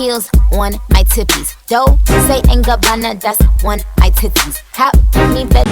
heels on my tippies. Dough, say ain't Gabbana, that's on my titties. How me better.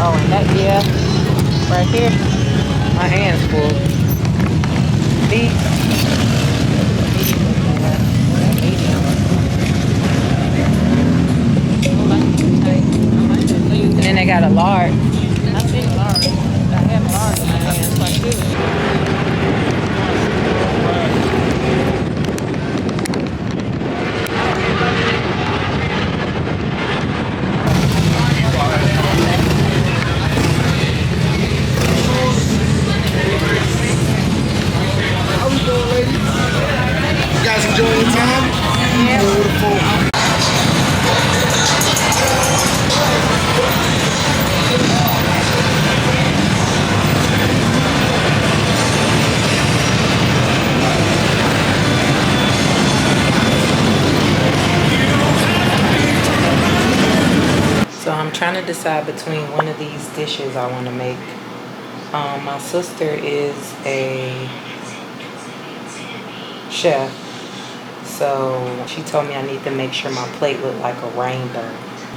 Oh, and that, yeah, right here, my hand's full. These, and then they got a large. I see large. I have large in my hands, like this. You guys enjoying your time? Yeah. Beautiful. So I'm trying to decide between one of these dishes I want to make. My sister is a chef, so she told me I need to make sure my plate look like a rainbow.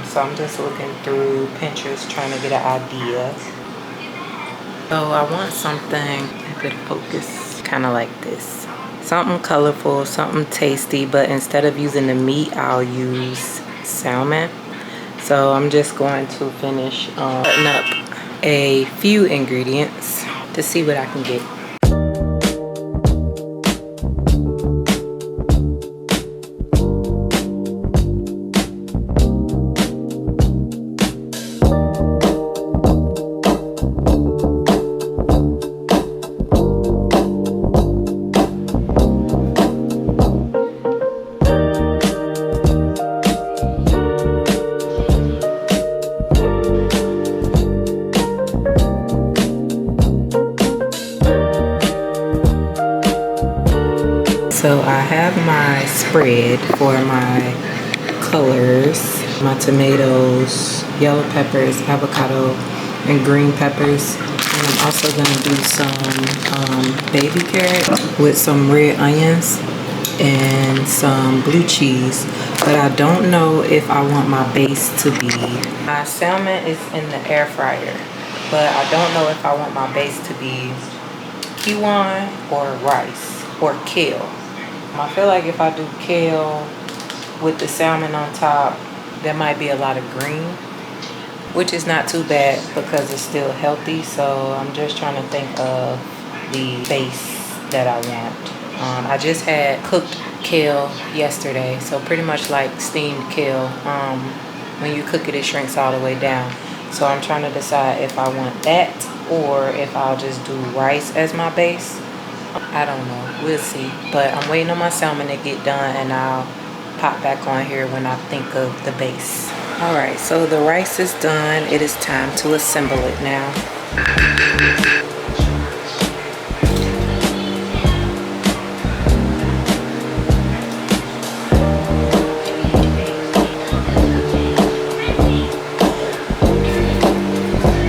So I'm just looking through Pinterest trying to get an idea. So I want something, a bit of focus, kind of like this. Something colorful, something tasty, but instead of using the meat, I'll use salmon. So I'm just going to finish cutting up a few ingredients to see what I can get. So I have my spread for my colors, my tomatoes, yellow peppers, avocado, and green peppers. And I'm also gonna do some baby carrot with some red onions and some blue cheese. But I don't know if I want my base to be. My salmon is in the air fryer, but I don't know if I want my base to be quinoa or rice or kale. I feel like if I do kale with the salmon on top, there might be a lot of green, which is not too bad because it's still healthy. So I'm just trying to think of the base that I want. I just had cooked kale yesterday, so pretty much like steamed kale. When you cook it, it shrinks all the way down. So I'm trying to decide if I want that or if I'll just do rice as my base. I don't know, we'll see. But I'm waiting on my salmon to get done and I'll pop back on here when I think of the base. All right, so the rice is done. It is time to assemble it now.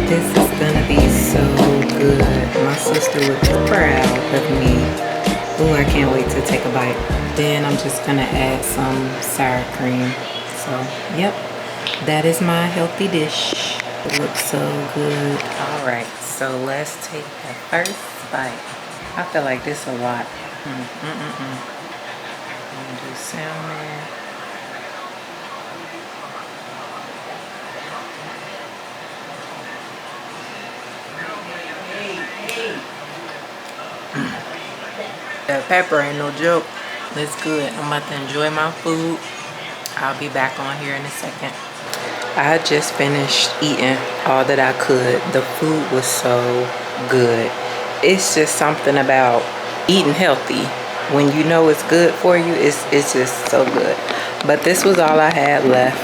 This is gonna be so good. My sister would be proud of me. Ooh, I can't wait to take a bite. Then I'm just gonna add some sour cream. So, yep, that is my healthy dish. It looks so good. All right, so let's take the first bite. I feel like this a lot. I'm gonna do salmon. That pepper ain't no joke. It's good. I'm about to enjoy my food. I'll be back on here in a second. I just finished eating all that I could. The food was so good. It's just something about eating healthy when you know it's good for you, it's just so good. But this was all I had left.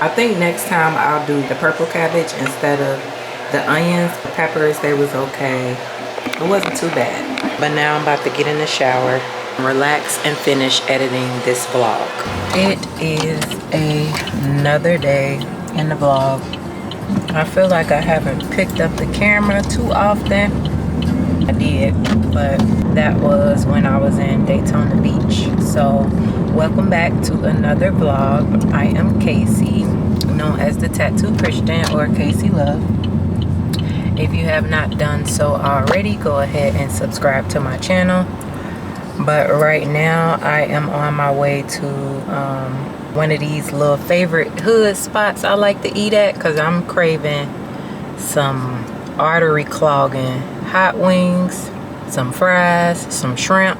I think next time I'll do the purple cabbage instead of the onions. The peppers, they was okay. It wasn't too bad. But now I'm about to get in the shower, relax, and finish editing this vlog. It is another day in the vlog. I feel like I haven't picked up the camera too often. I did, but that was when I was in Daytona Beach. So welcome back to another vlog. I am Casey, known as the Tattoo Christian or Casey Love. If you have not done so already, go ahead and subscribe to my channel. But right now I am on my way to one of these little favorite hood spots I like to eat at, because I'm craving some artery clogging hot wings, some fries, some shrimp.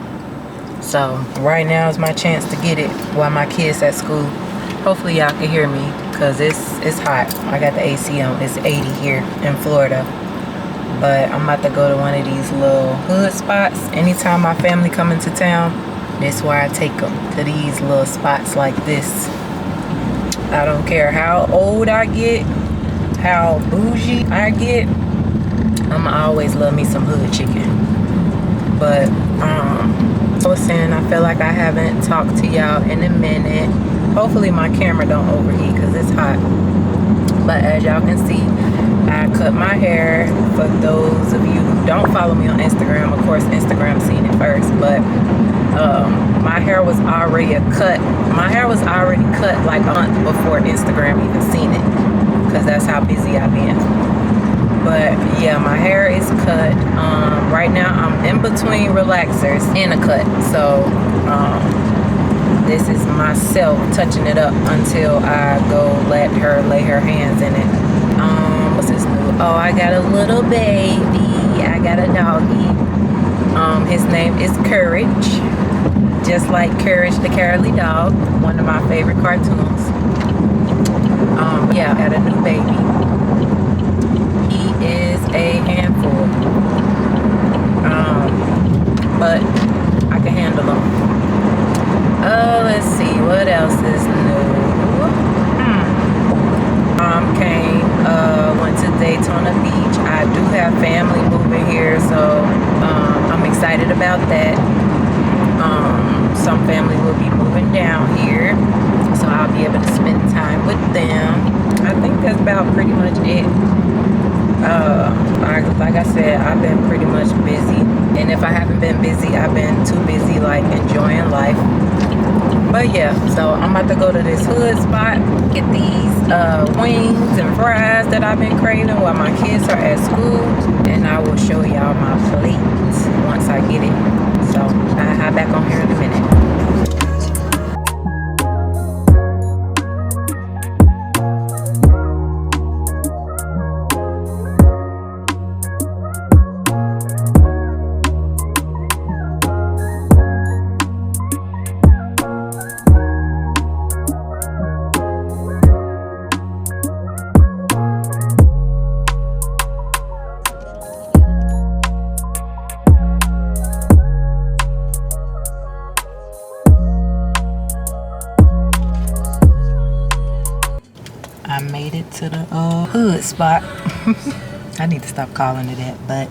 So right now is my chance to get it while my kids at school. Hopefully y'all can hear me, because it's hot. I got the AC on. It's 80 here in Florida. But I'm about to go to one of these little hood spots. Anytime my family come into town, this is where I take them, to these little spots like this. I don't care how old I get, how bougie I get, I'ma always love me some hood chicken. But I was saying, I feel like I haven't talked to y'all in a minute. Hopefully my camera don't overheat because it's hot. But as y'all can see, I cut my hair. For those of you who don't follow me on Instagram, of course Instagram seen it first, but my hair was already cut. My hair was already cut like a month before Instagram even seen it, because that's how busy I've been. But yeah, my hair is cut. Right now I'm in between relaxers and a cut. So this is myself touching it up until I go let her lay her hands in it. What's this new? Oh, I got a little baby. I got a doggy. His name is Courage. Just like Courage the Cowardly Dog, one of my favorite cartoons. Yeah, I got a new baby. He is a handful. But I can handle him. Let's see, what else is new? Went to Daytona Beach. I do have family moving here, so I'm excited about that. Some family will be moving down here, so I'll be able to spend time with them. I think that's about pretty much it. Like I said, I've been pretty much busy, and if I haven't been busy, I've been too busy like enjoying life. But yeah, so I'm about to go to this hood spot, get these wings and fries that I've been craving while my kids are at school, and I will show y'all my plate once I get it. So I'll hop back on here in a minute. I made it to the hood spot. I need to stop calling it that, but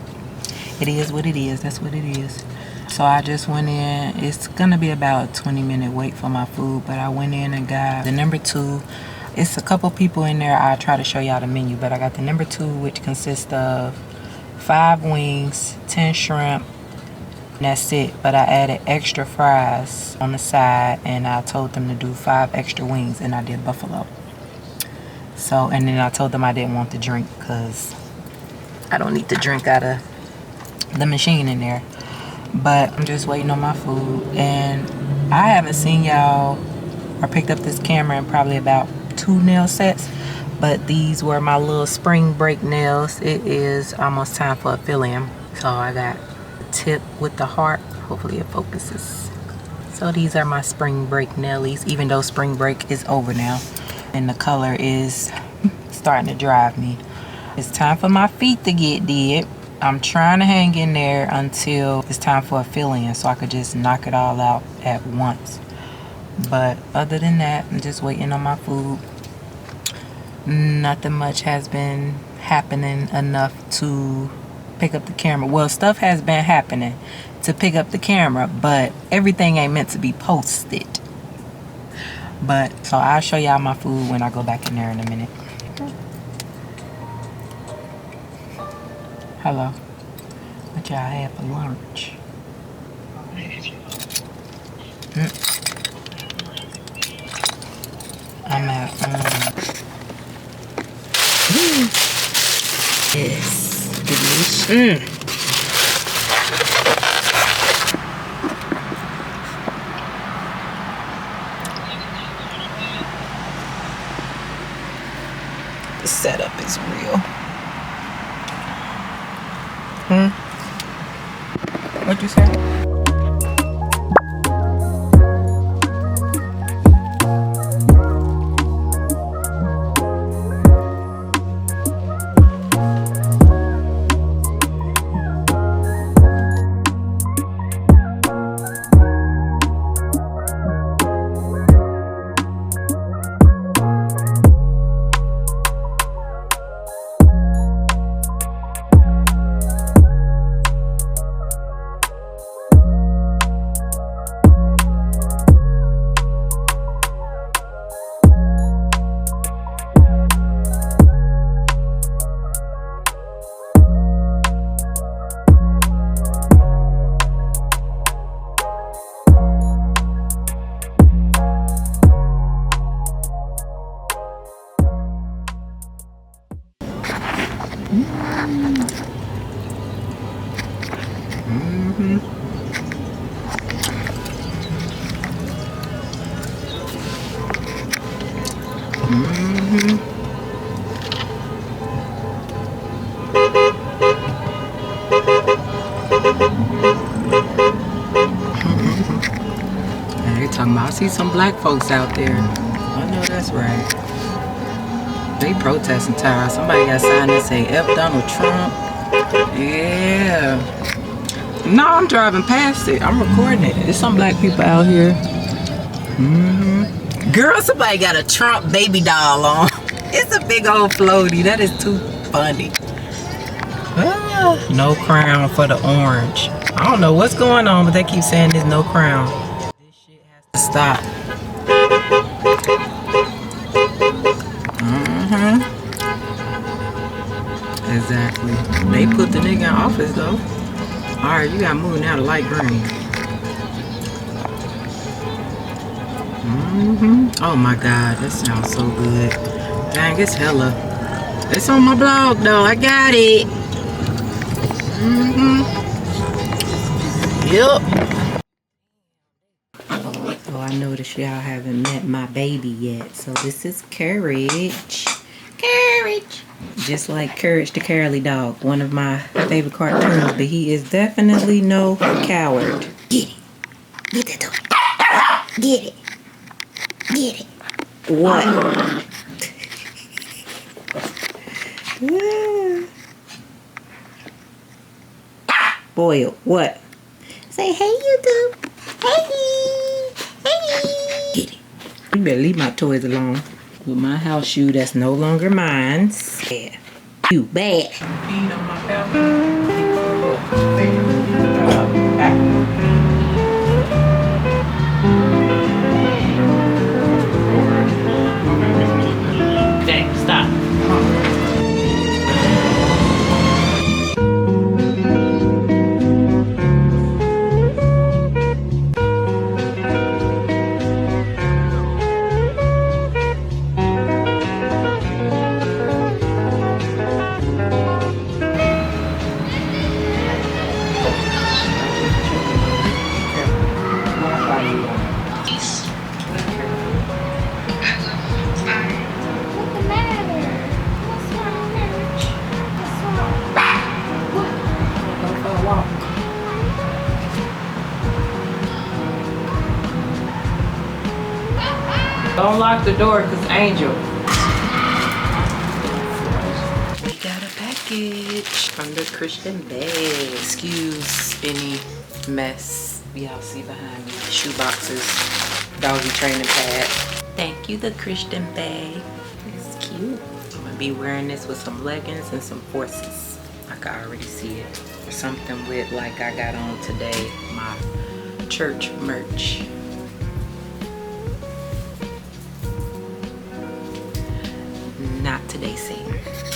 it is what it is. That's what it is. So I just went in. It's gonna be about a 20-minute wait for my food, but I went in and got the number 2. It's a couple people in there. I'll try to show y'all the menu, but I got the number 2, which consists of 5 wings, 10 shrimp. That's it. But I added extra fries on the side, and I told them to do 5 extra wings, and I did buffalo. So, and then I told them I didn't want the drink because I don't need the drink out of the machine in there. But I'm just waiting on my food, and I haven't seen y'all or picked up this camera in probably about 2 nail sets, but these were my little spring break nails. It is almost time for a fill-in, so I got a tip with the heart. Hopefully it focuses. So these are my spring break nailies, even though spring break is over now. And the color is starting to drive me. It's time for my feet to get did. I'm trying to hang in there until it's time for a fill-in so I could just knock it all out at once. But other than that, I'm just waiting on my food. Nothing much has been happening enough to pick up the camera. Well, stuff has been happening to pick up the camera, but everything ain't meant to be posted. But so I'll show y'all my food when I go back in there in a minute. Hello. What y'all had for lunch? I'm at yes, delicious. The setup is real. What'd you say? They talking about, I see some black folks out there. I know that's right. They protesting, Tyra. Somebody got a sign that say F Donald Trump. Yeah. No, I'm driving past it. I'm recording it. There's some black people out here. Girl, somebody got a Trump baby doll on. It's a big old floaty. That is too funny. No crown for the orange. I don't know what's going on, but they keep saying there's no crown. This shit has to stop. Exactly. They put the nigga in office though. Alright, you gotta move now to light green. Oh my god, that sounds so good. Dang, it's hella. It's on my blog though. I got it. Yep. Oh, I noticed y'all haven't met my baby yet. So this is Courage. Courage. Just like Courage the Cowardly Dog, one of my favorite cartoons, but he is definitely no coward. Get it. Get that toy. Get it. Get it. What? Boyle, what? Say hey, YouTube. Hey. Hey. Get it. You better leave my toys alone. With my house shoe that's no longer mine. Yeah. You bad. Peeing on my Dang, stop. Don't lock the door, cause Angel. We got a package. package from the Christian Bay. Excuse any mess y'all see behind me. Shoe boxes, doggy training pad. Thank you, the Christian Bay. It's cute. I'm gonna be wearing this with some leggings and some forces. I can already see it. Or something with like I got on today, my church merch. Not today, Satan.